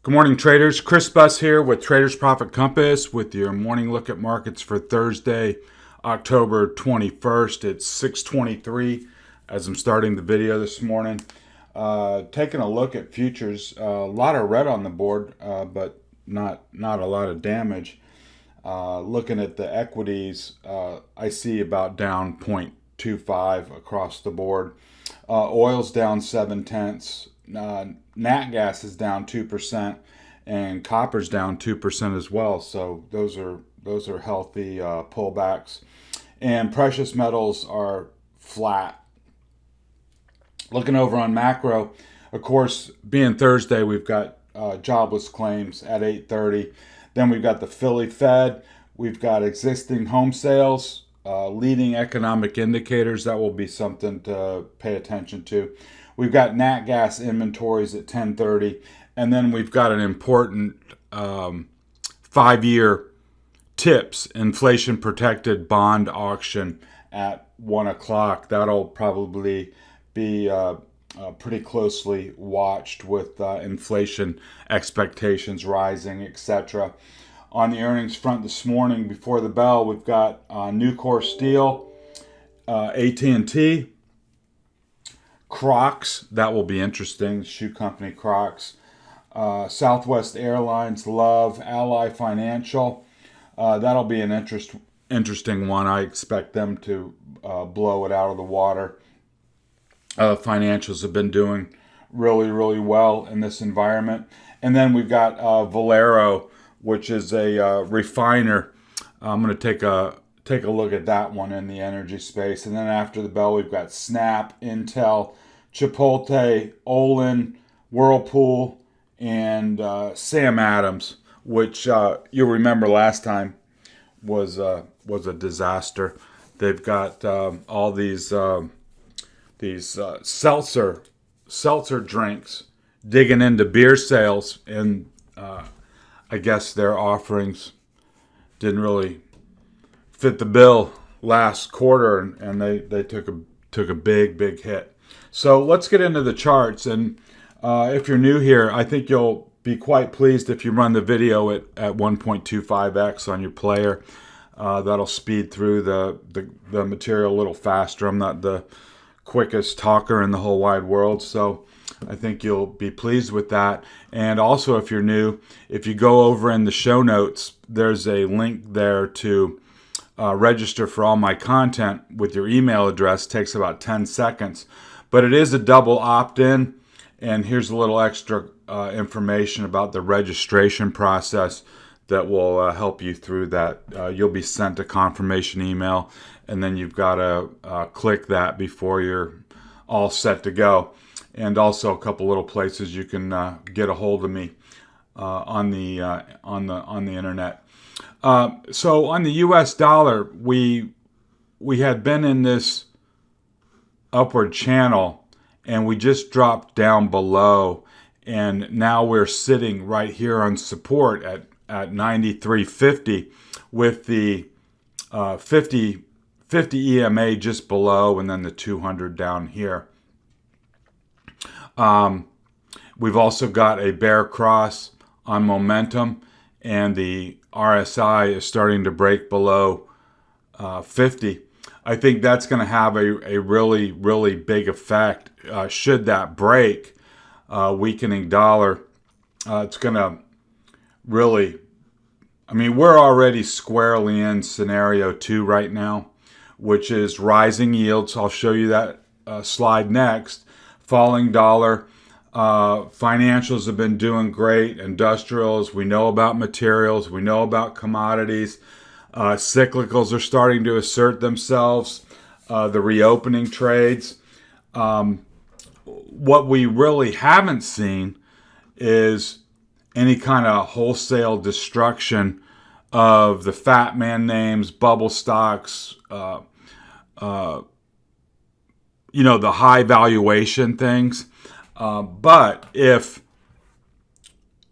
Good morning, traders. Chris Buss here with Traders Profit Compass with your morning look at markets for Thursday, October 21st. It's 6:23 as I'm starting the video this morning. Taking a look at futures. A lot of red on the board, but not a lot of damage. Looking at the equities, I see about down 0.25 across the board. Oil's down 7/10. Nat gas is down 2%, and copper's down 2% as well. So those are healthy pullbacks, and precious metals are flat. Looking over on macro, of course, being Thursday, we've got jobless claims at 8:30. Then we've got the Philly Fed. We've got existing home sales, leading economic indicators. That will be something to pay attention to. We've got nat gas inventories at 10:30, and then we've got an important 5-year TIPS inflation-protected bond auction at 1 o'clock. That'll probably be pretty closely watched with inflation expectations rising, etc. On the earnings front this morning, before the bell, we've got Nucor Steel, AT&T, Crocs. That will be interesting. Shoe company Crocs, Southwest Airlines, Love, Ally Financial. That'll be an interesting one. I expect them to blow it out of the water. Financials have been doing really well in this environment. And then we've got Valero, which is a refiner. I'm going to take a look at that one in the energy space. And then after the bell, we've got Snap, Intel, Chipotle, Olin, Whirlpool, and Sam Adams, which you'll remember last time was a disaster. They've got all these seltzer drinks digging into beer sales, and I guess their offerings didn't really fit the bill last quarter, and they took a big hit. So let's get into the charts. And if you're new here, I think you'll be quite pleased if you run the video at 1.25x on your player. That'll speed through the material a little faster. I'm not the quickest talker in the whole wide world, so I think you'll be pleased with that. And also, if you're new, if you go over in the show notes, there's a link there to register for all my content with your email address. It takes about 10 seconds, but it is a double opt-in. And here's a little extra information about the registration process that will help you through that. You'll be sent a confirmation email, and then you've got to click that before you're all set to go. And also a couple little places you can get a hold of me on the internet. So on the U.S. dollar, we had been in this upward channel, and we just dropped down below, and now we're sitting right here on support at 93.50 with the 50 EMA just below, and then the 200 down here. We've also got a bear cross on momentum, and the RSI is starting to break below 50. I think that's going to have a really big effect. Should that break, weakening dollar, it's going to really, I mean, we're already squarely in scenario 2 right now, which is rising yields. I'll show you that slide next. Falling dollar. Financials have been doing great. Industrials, we know about materials, we know about commodities. Cyclicals are starting to assert themselves. The reopening trades. What we really haven't seen is any kind of wholesale destruction of the FATMAAN names, bubble stocks, the high valuation things. But if,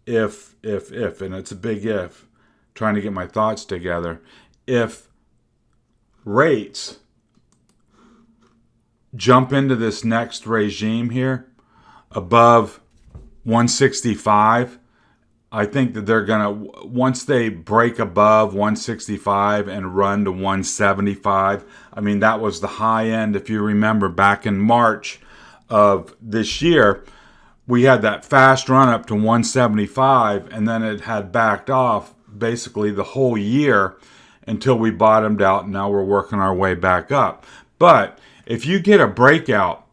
and it's a big if, trying to get my thoughts together, if rates jump into this next regime here above 165 I think that they're going to, once they break above 165 and run to 175, I mean, that was the high end. If you remember back in March of this year, we had that fast run up to 175, and then it had backed off basically the whole year until we bottomed out, and now we're working our way back up. But if you get a breakout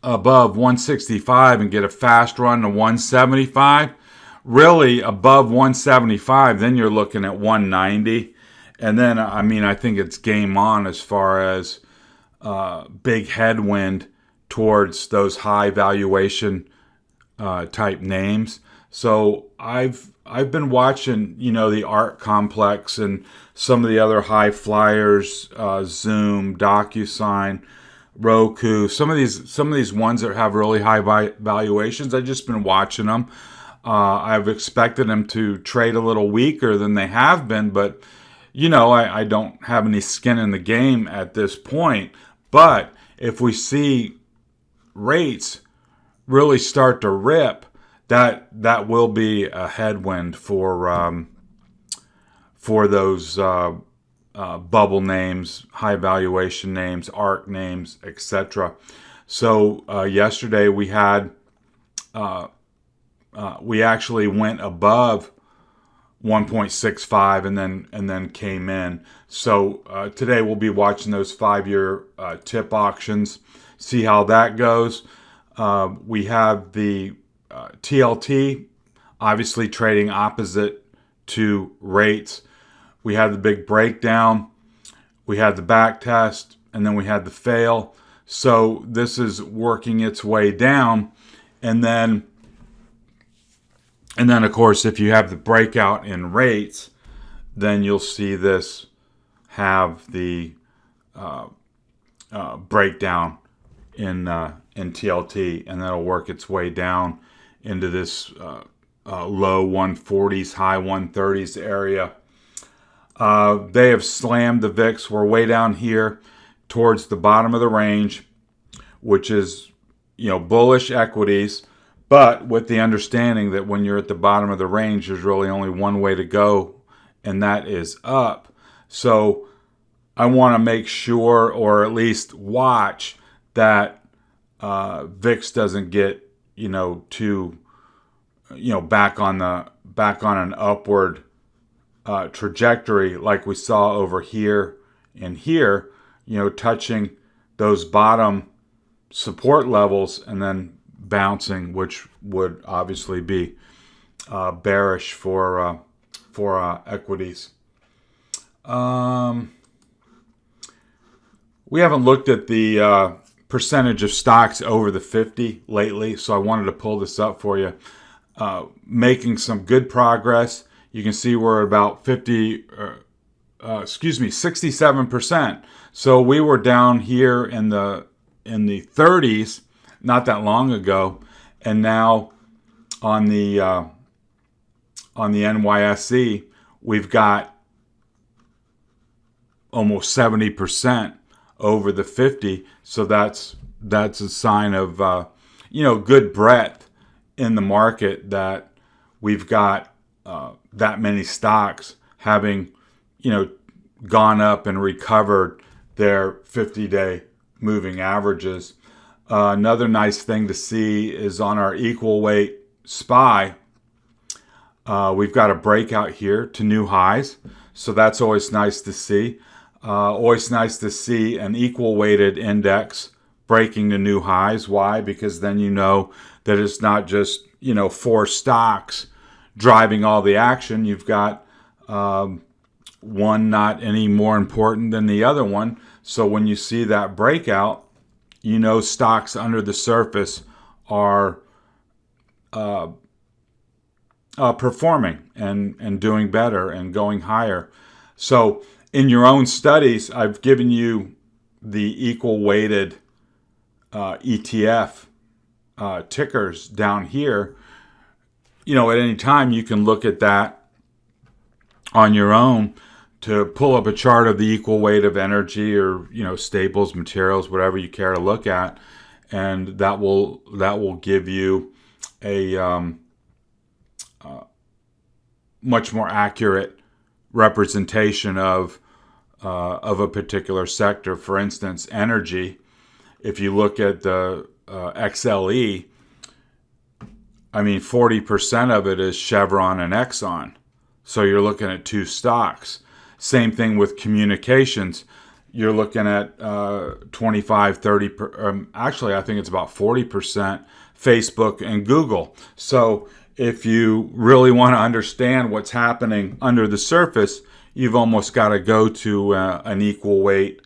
above 165 and get a fast run to 175, really above 175, then you're looking at 190. And then, I mean, I think it's game on as far as big headwind towards those high valuation type names. So I've been watching, the ARC complex and some of the other high flyers, Zoom, DocuSign, Roku, some of these ones that have really high valuations. I've just been watching them. I've expected them to trade a little weaker than they have been, but I don't have any skin in the game at this point. But if we see rates really start to rip, that will be a headwind for those bubble names, high valuation names, ARC names, etc. So yesterday we had we actually went above 1.65 and then came in. So today we'll be watching those 5-year tip auctions, see how that goes. We have the TLT, obviously trading opposite to rates. We had the big breakdown, we had the back test, and then we had the fail. So this is working its way down. And then of course, if you have the breakout in rates, then you'll see this have the breakdown in TLT, and that'll work its way down into this low 140s, high 130s area. They have slammed the VIX. We're way down here towards the bottom of the range, which is, bullish equities, but with the understanding that when you're at the bottom of the range, there's really only one way to go, and that is up. So I want to make sure, or at least watch, that VIX doesn't get, too, back on an upward trajectory like we saw over here and here, touching those bottom support levels and then bouncing, which would obviously be bearish for equities. We haven't looked at the percentage of stocks over the 50 lately, so I wanted to pull this up for you. Making some good progress. You can see we're about 67%. So we were down here in the 30s not that long ago, and now on the NYSE we've got almost 70% over the 50. So that's a sign of good breadth in the market, that we've got that many stocks having gone up and recovered their 50-day moving averages. Another nice thing to see is on our equal weight SPY, we've got a breakout here to new highs, so that's always nice to see. Always nice to see an equal weighted index breaking the new highs. Why? Because then that it's not just 4 stocks driving all the action. You've got one not any more important than the other one. So when you see that breakout, stocks under the surface are performing and doing better and going higher. So in your own studies, I've given you the equal weighted ETF tickers down here. At any time you can look at that on your own to pull up a chart of the equal weight of energy or staples, materials, whatever you care to look at, and that will give you a much more accurate representation of a particular sector. For instance, energy. If you look at the XLE, I mean, 40% of it is Chevron and Exxon. So you're looking at two stocks. Same thing with communications. You're looking at 25, 30, actually, I think it's about 40% Facebook and Google. So if you really want to understand what's happening under the surface, you've almost got to go to an equal weight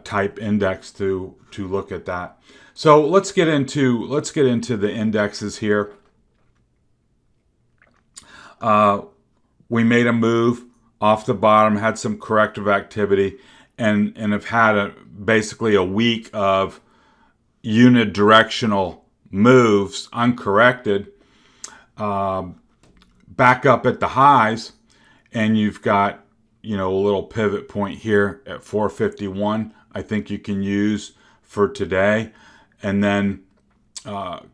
type index to look at that. So let's get into the indexes here. We made a move off the bottom, had some corrective activity, and have had basically a week of unidirectional moves, uncorrected, back up at the highs, and you've got, a little pivot point here at 451. I think you can use for today, and then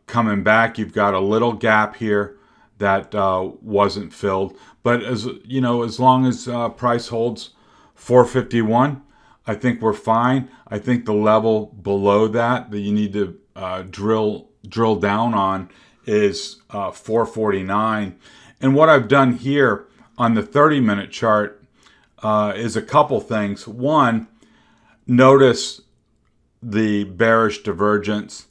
coming back, you've got a little gap here that wasn't filled. But as long as price holds 451, I think we're fine. I think the level below that you need to drill down on is 449. And what I've done here on the 30-minute chart is a couple things. One, notice the bearish divergence,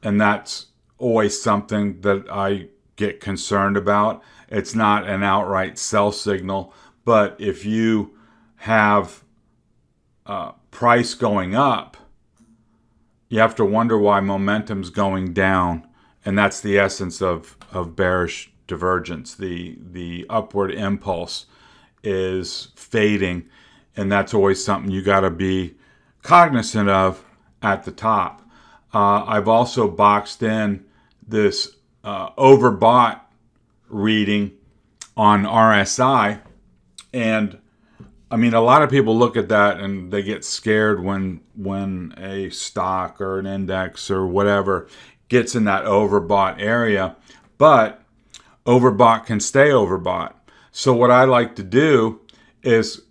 and that's always something that I get concerned about. It's not an outright sell signal, but if you have price going up, you have to wonder why momentum's going down, and that's the essence of bearish divergence. The upward impulse is fading, and that's always something you got to be cognizant of at the top. I've also boxed in this overbought reading on RSI, and I mean, a lot of people look at that and they get scared when a stock or an index or whatever gets in that overbought area, but overbought can stay overbought. So what I like to do is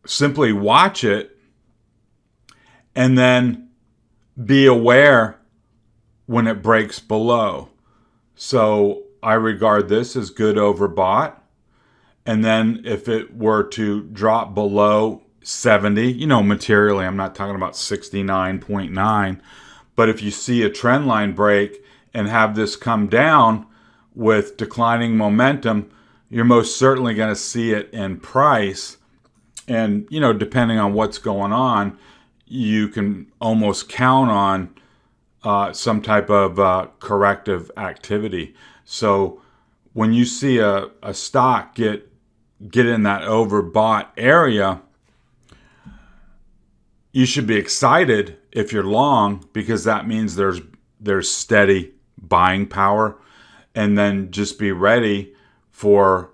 simply watch it and then be aware when it breaks below. So I regard this as good overbought. And then if it were to drop below 70, materially, I'm not talking about 69.9, but if you see a trend line break and have this come down with declining momentum, you're most certainly going to see it in price. And, depending on what's going on, you can almost count on some type of corrective activity. So when you see a stock get in that overbought area, you should be excited if you're long, because that means there's steady buying power. And then just be ready for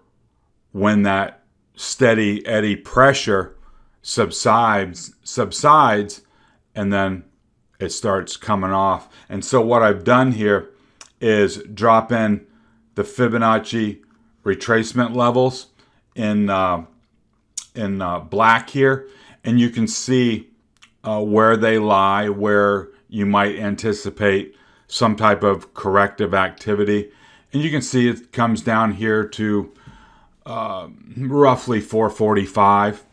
when that steady eddy pressure subsides, and then it starts coming off. And so what I've done here is drop in the Fibonacci retracement levels in black here, and you can see where they lie, where you might anticipate some type of corrective activity. And you can see it comes down here to roughly 445,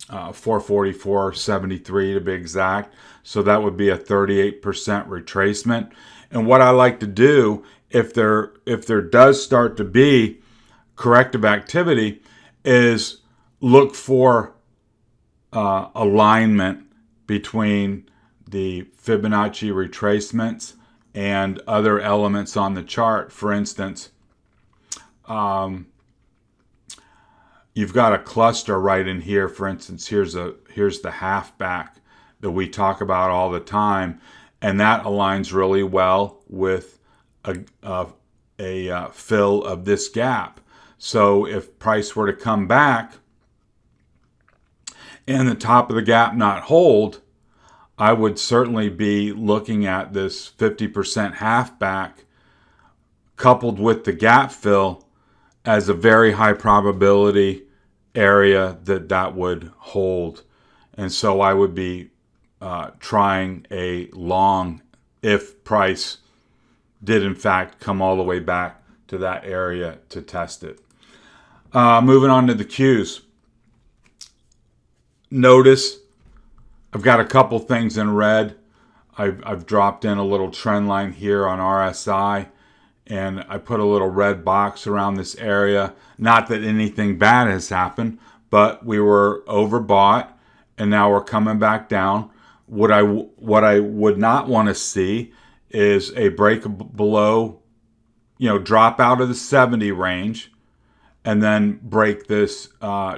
444.73 to be exact. So that would be a 38% retracement. And what I like to do, if there does start to be corrective activity, is look for alignment between the Fibonacci retracements and other elements on the chart. For instance, you've got a cluster right in here. For instance, here's the halfback that we talk about all the time, and that aligns really well with a fill of this gap. So if price were to come back and the top of the gap not hold, I would certainly be looking at this 50% halfback coupled with the gap fill as a very high probability area that would hold. And so I would be trying a long if price did in fact come all the way back to that area to test it. Moving on to the Qs. Notice I've got a couple things in red. I've dropped in a little trend line here on RSI, and I put a little red box around this area. Not that anything bad has happened, but we were overbought, and now we're coming back down. What I would not want to see is a break below, drop out of the 70 range, and then break this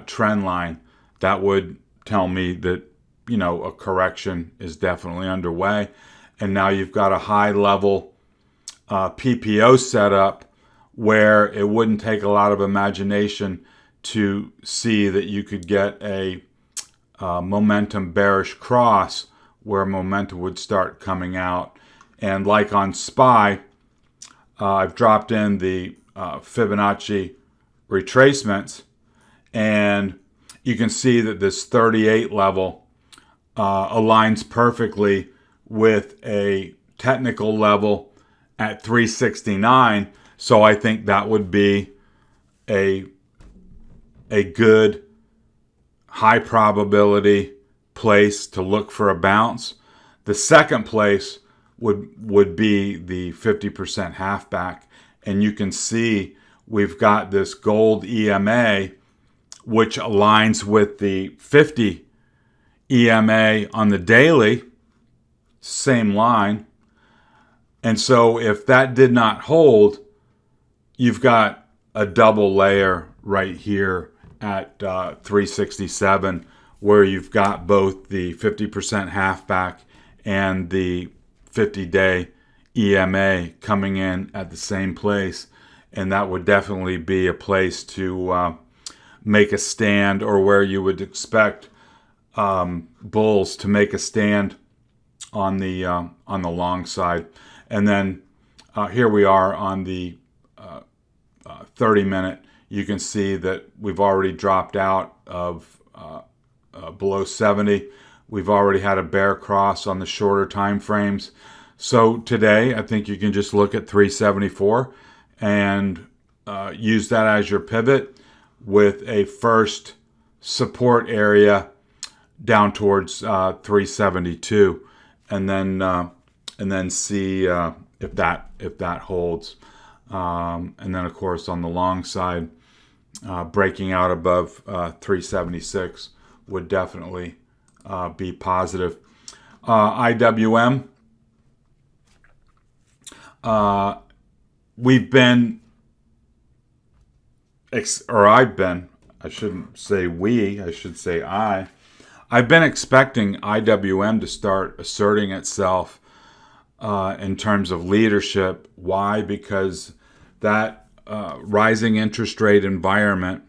trend line. That would tell me that a correction is definitely underway. And now you've got a high level PPO setup where it wouldn't take a lot of imagination to see that you could get a momentum bearish cross where momentum would start coming out. And like on SPY, I've dropped in the Fibonacci retracements, and you can see that this 38 level aligns perfectly with a technical level at 369. So I think that would be a good high probability place to look for a bounce. The second place would be the 50% halfback, and you can see we've got this gold EMA which aligns with the 50 EMA on the daily, same line. And so if that did not hold, you've got a double layer right here at 367, where you've got both the 50% halfback and the 50-day EMA coming in at the same place. And that would definitely be a place to make a stand, or where you would expect bulls to make a stand on the long side. And then here we are on the 30-minute. You can see that we've already dropped out of below 70. We've already had a bear cross on the shorter time frames. So today, I think you can just look at 374 and use that as your pivot, with a first support area down towards 372, and then see if that holds. And then of course on the long side, breaking out above 376 would definitely be positive. IWM, we've been, I shouldn't say we, I should say I've been expecting IWM to start asserting itself in terms of leadership. Why? Because that rising interest rate environment,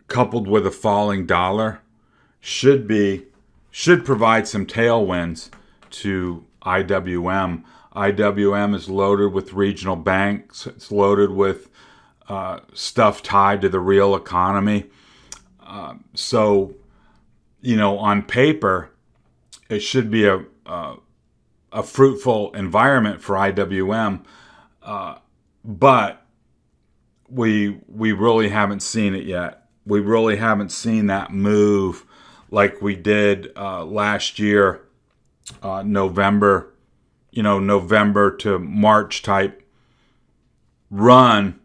coupled with a falling dollar, should provide some tailwinds to IWM. IWM is loaded with regional banks. It's loaded with stuff tied to the real economy. So, on paper, it should be a fruitful environment for IWM, but we really haven't seen it yet. We really haven't seen that move like we did last year, November to March type run.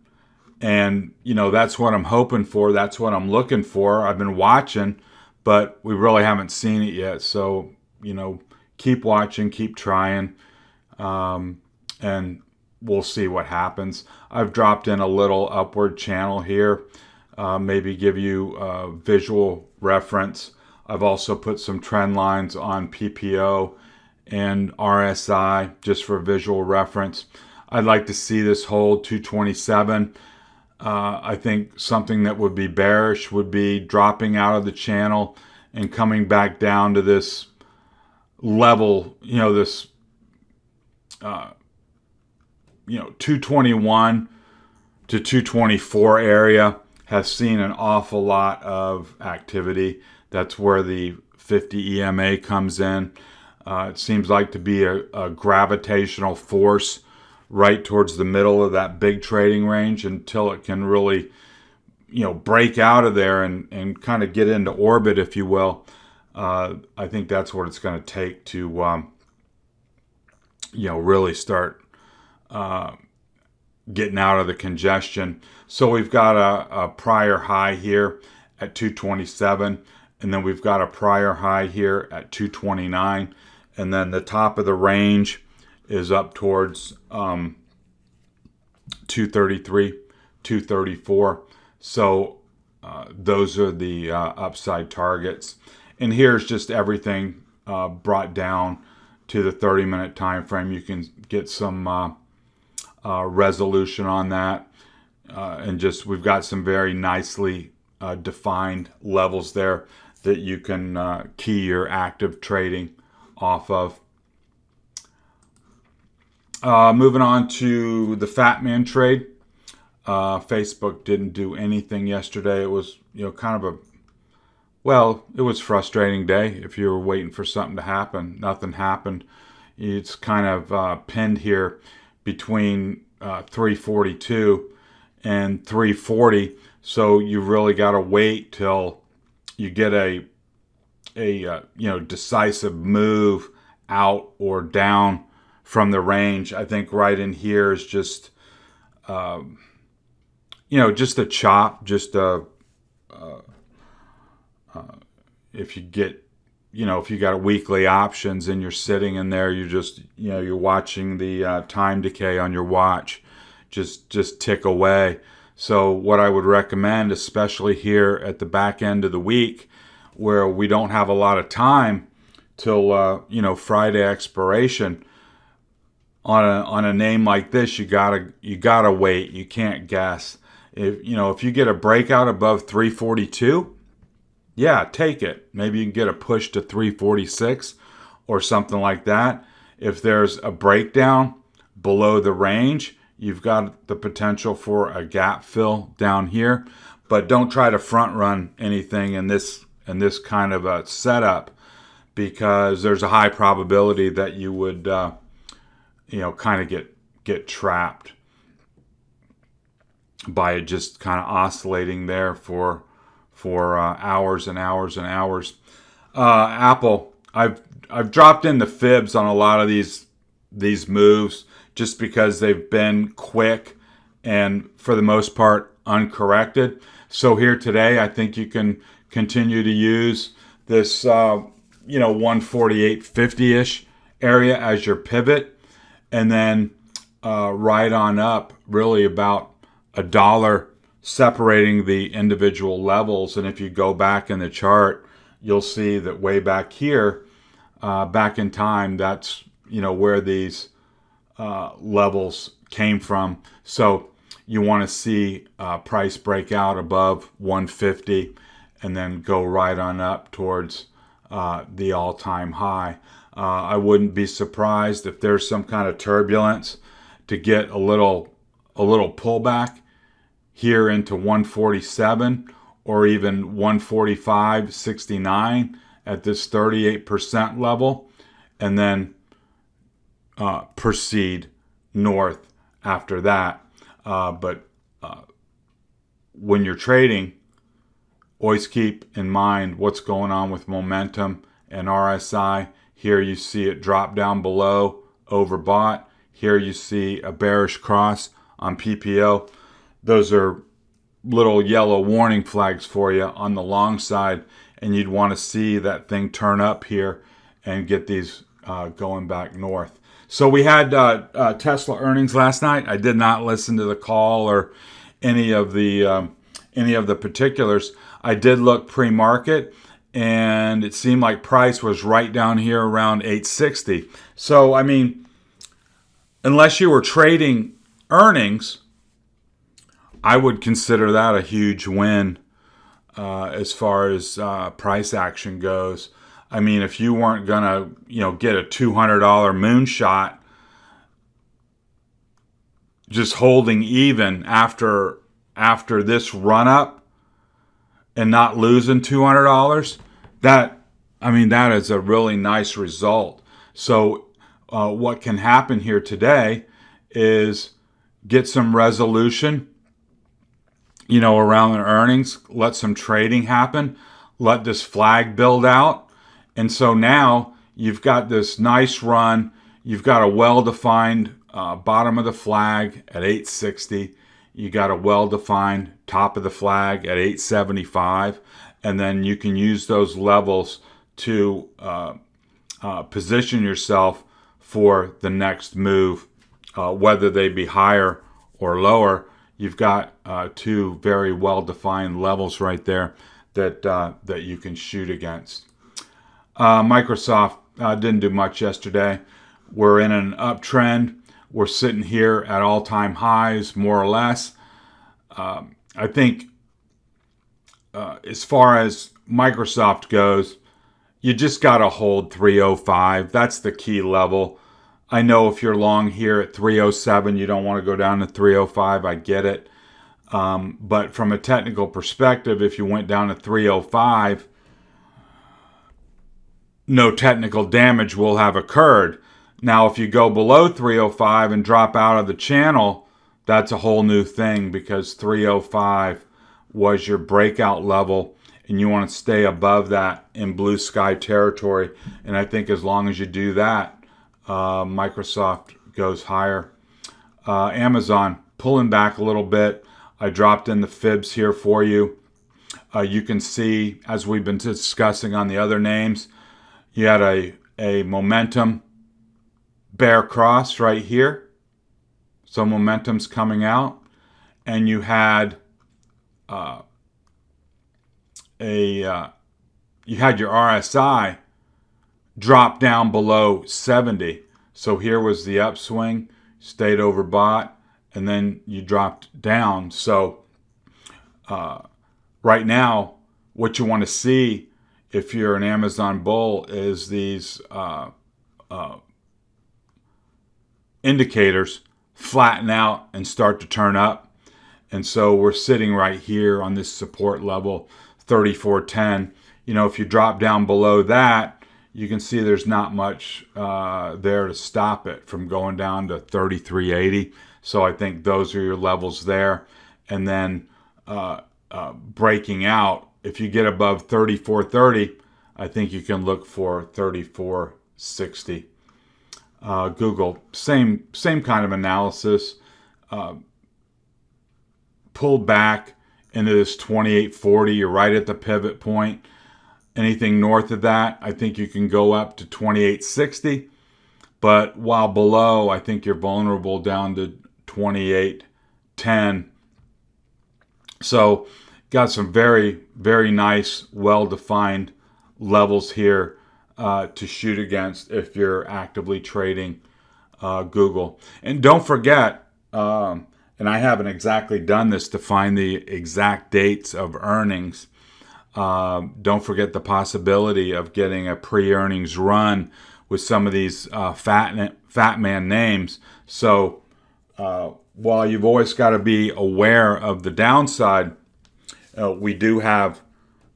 And, that's what I'm hoping for. That's what I'm looking for. I've been watching, but we really haven't seen it yet. So, keep watching, keep trying, and we'll see what happens. I've dropped in a little upward channel here, maybe give you a visual reference. I've also put some trend lines on PPO and RSI just for visual reference. I'd like to see this hold 227. I think something that would be bearish would be dropping out of the channel and coming back down to this level, this 221 to 224 area has seen an awful lot of activity. That's where the 50 EMA comes in. It seems like to be a gravitational force right towards the middle of that big trading range until it can really, break out of there and kind of get into orbit, if you will. I think that's what it's going to take to, really start getting out of the congestion. So we've got a prior high here at 227, and then we've got a prior high here at 229, and then the top of the range is up towards 233, 234. So those are the upside targets. And here's just everything brought down to the 30-minute time frame. You can get some resolution on that. And just we've got some very nicely defined levels there that you can key your active trading off of. Moving on to the FATMAAN trade. Facebook didn't do anything yesterday. It was, kind of it was a frustrating day if you were waiting for something to happen. Nothing happened. It's kind of pinned here between 342 and 340. So you really got to wait till you get a decisive move out or down from the range. I think right in here is just just a chop, if you get, if you got weekly options and you're sitting in there, you're just, you're watching the time decay on your watch just tick away. So what I would recommend, especially here at the back end of the week, where we don't have a lot of time till Friday expiration, on a name like this, you gotta wait. You can't guess. If you get a breakout above 342, yeah, take it. Maybe you can get a push to 346 or something like that. If there's a breakdown below the range, you've got the potential for a gap fill down here. But don't try to front run anything in this kind of a setup, because there's a high probability that you would kind of get trapped by it just kind of oscillating there for hours and hours and hours. Apple, I've dropped in the fibs on a lot of these moves just because they've been quick and for the most part uncorrected. So here today, I think you can continue to use this 148.50-ish area as your pivot, and then right on up, really about $1 separating the individual levels. And if you go back in the chart, you'll see that way back here, back in time, that's where these levels came from. So you want to see price break out above 150 and then go right on up towards the all-time high. I wouldn't be surprised if there's some kind of turbulence to get a little pullback here into 147 or even 145.69 at this 38% level, and then proceed north after that. But when you're trading, always keep in mind what's going on with momentum and RSI. Here you see it drop down below, overbought. Here you see a bearish cross on PPO. Those are little yellow warning flags for you on the long side, and you'd want to see that thing turn up here and get these going back north. So we had Tesla earnings last night. I did not listen to the call or any of the particulars. I did look pre-market, and it seemed like price was right down here around 860. So I mean, unless you were trading earnings, I would consider that a huge win as far as price action goes. I mean, if you weren't gonna, get a $200 moonshot just holding even after this run up and not losing $200, that is a really nice result. So what can happen here today is get some resolution, around the earnings, let some trading happen, let this flag build out. And so now you've got this nice run. You've got a well-defined bottom of the flag at 860. You got a well-defined top of the flag at 875. And then you can use those levels to position yourself for the next move, whether they be higher or lower. You've got two very well-defined levels right there that you can shoot against. Microsoft didn't do much yesterday. We're in an uptrend. We're sitting here at all-time highs, more or less. I think as far as Microsoft goes, you just got to hold 305. That's the key level. I know if you're long here at 307, you don't want to go down to 305. I get it. But from a technical perspective, if you went down to 305, no technical damage will have occurred. Now, if you go below 305 and drop out of the channel, that's a whole new thing, because 305 was your breakout level, and you want to stay above that in blue sky territory. And I think as long as you do that, Microsoft goes higher. Amazon pulling back a little bit. I dropped in the fibs here for you. You can see, as we've been discussing on the other names, you had a momentum bear cross right here. So momentum's coming out. And you had you had your RSI drop down below 70. So here was the upswing, stayed overbought, and then you dropped down. So right now, what you want to see if you're an Amazon bull is these indicators flatten out and start to turn up. And so we're sitting right here on this support level, 34.10. If you drop down below that, you can see there's not much there to stop it from going down to 33.80. So I think those are your levels there. And then breaking out, if you get above 34.30, I think you can look for 34.60. Google, same kind of analysis. Pulled back into this 28.40. You're right at the pivot point. Anything north of that, I think you can go up to 28.60. But while below, I think you're vulnerable down to 28.10. So got some very, very nice, well-defined levels here to shoot against if you're actively trading Google. And don't forget, and I haven't exactly done this to find the exact dates of earnings. Don't forget the possibility of getting a pre-earnings run with some of these FATMAAN names. So while you've always got to be aware of the downside, we do have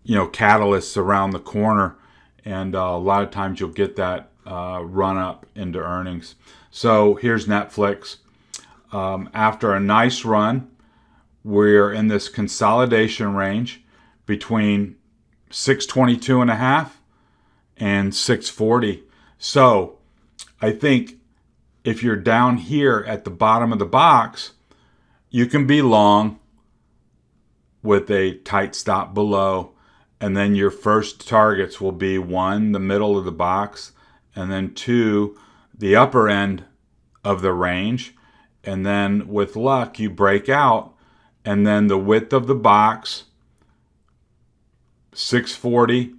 catalysts around the corner, and a lot of times you'll get that run up into earnings. So here's Netflix. After a nice run, we're in this consolidation range between 622.5 and 640. So I think if you're down here at the bottom of the box, you can be long with a tight stop below. And then your first targets will be 1, the middle of the box, and then 2, the upper end of the range. And then with luck, you break out, and then the width of the box, 640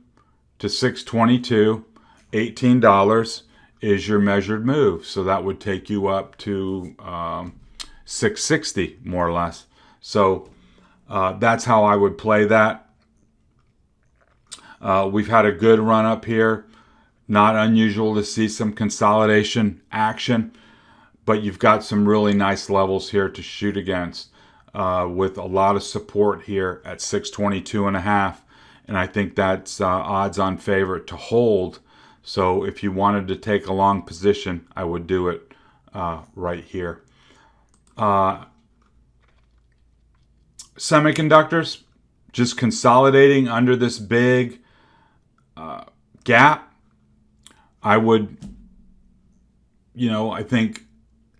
to 622, $18 is your measured move. So that would take you up to 660, more or less. So that's how I would play that. We've had a good run up here. Not unusual to see some consolidation action. but you've got some really nice levels here to shoot against, with a lot of support here at 622.5, and I think that's odds-on favorite to hold. So if you wanted to take a long position, I would do it right here. Semiconductors just consolidating under this big gap. I would, I think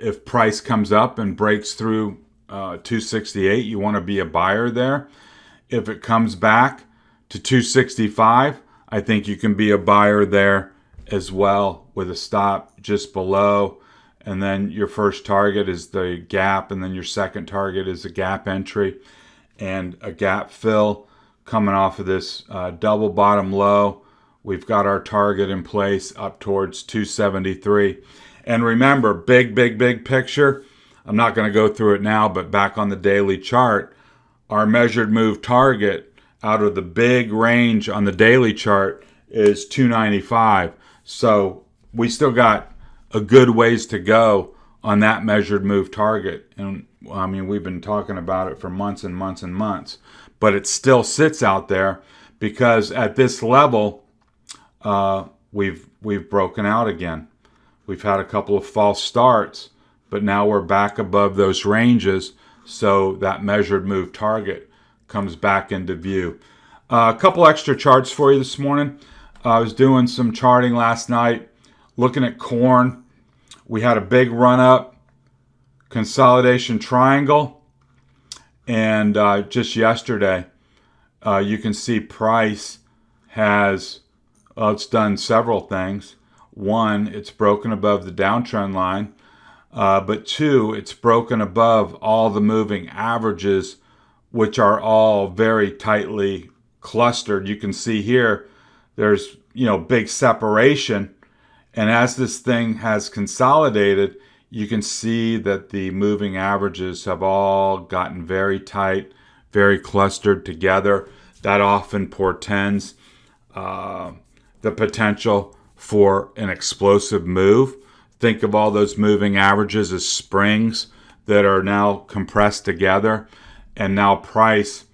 if price comes up and breaks through 268, you want to be a buyer there. If it comes back to 265, I think you can be a buyer there as well, with a stop just below. And then your first target is the gap, and then your second target is a gap entry and a gap fill coming off of this double bottom low. We've got our target in place up towards 273. And remember, big picture. I'm not going to go through it now, but back on the daily chart, our measured move target out of the big range on the daily chart is 295. So we still got a good ways to go on that measured move target. And I mean, we've been talking about it for months and months and months, but it still sits out there because at this level, we've broken out again. We've had a couple of false starts, but now we're back above those ranges. So that measured move target comes back into view. A couple extra charts for you this morning. I was doing some charting last night, looking at corn. We had a big run up, consolidation triangle, and just yesterday, you can see price has, it's done several things. One, it's broken above the downtrend line, but two, it's broken above all the moving averages, which are all very tightly clustered. You can see here, there's, big separation. And as this thing has consolidated, you can see that the moving averages have all gotten very tight, very clustered together. That often portends the potential for an explosive move. Think of all those moving averages as springs that are now compressed together. And now price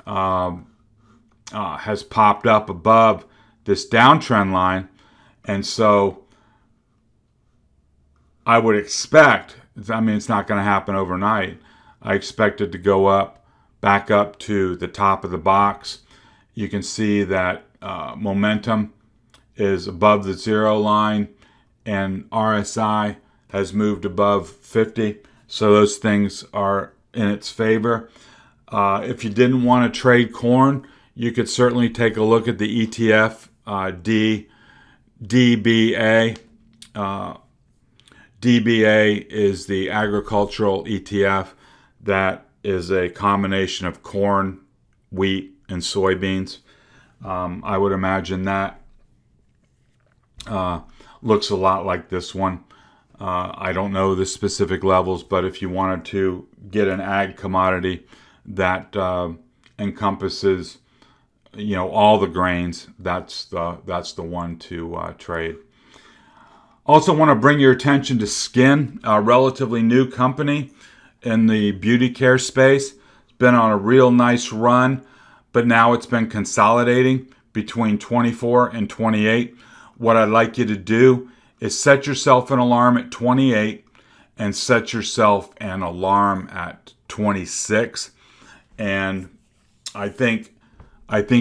has popped up above this downtrend line. And so I would expect, it's not going to happen overnight. I expect it to go up, back up to the top of the box. You can see that momentum is above the zero line, and RSI has moved above 50. So those things are in its favor. If you didn't want to trade corn, you could certainly take a look at the ETF DBA. DBA is the agricultural ETF that is a combination of corn, wheat, and soybeans. I would imagine that looks a lot like this one. I don't know the specific levels, but if you wanted to get an ag commodity that encompasses, all the grains, that's the one to trade. Also want to bring your attention to Skin, a relatively new company in the beauty care space. It's been on a real nice run, but now it's been consolidating between 24 and 28. What I'd like you to do is set yourself an alarm at 28 and set yourself an alarm at 26. And I think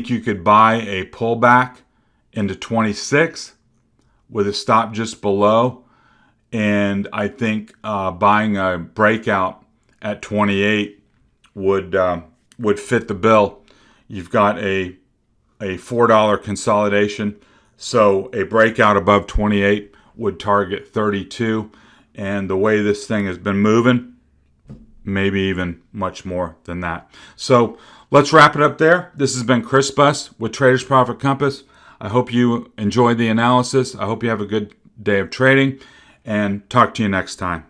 you could buy a pullback into 26 with a stop just below. And I think buying a breakout at 28 would fit the bill. You've got a $4 consolidation. So a breakout above 28 would target 32. And the way this thing has been moving, maybe even much more than that. So let's wrap it up there. This has been Chris Buss with Traders Profit Compass. I hope you enjoyed the analysis. I hope you have a good day of trading, and talk to you next time.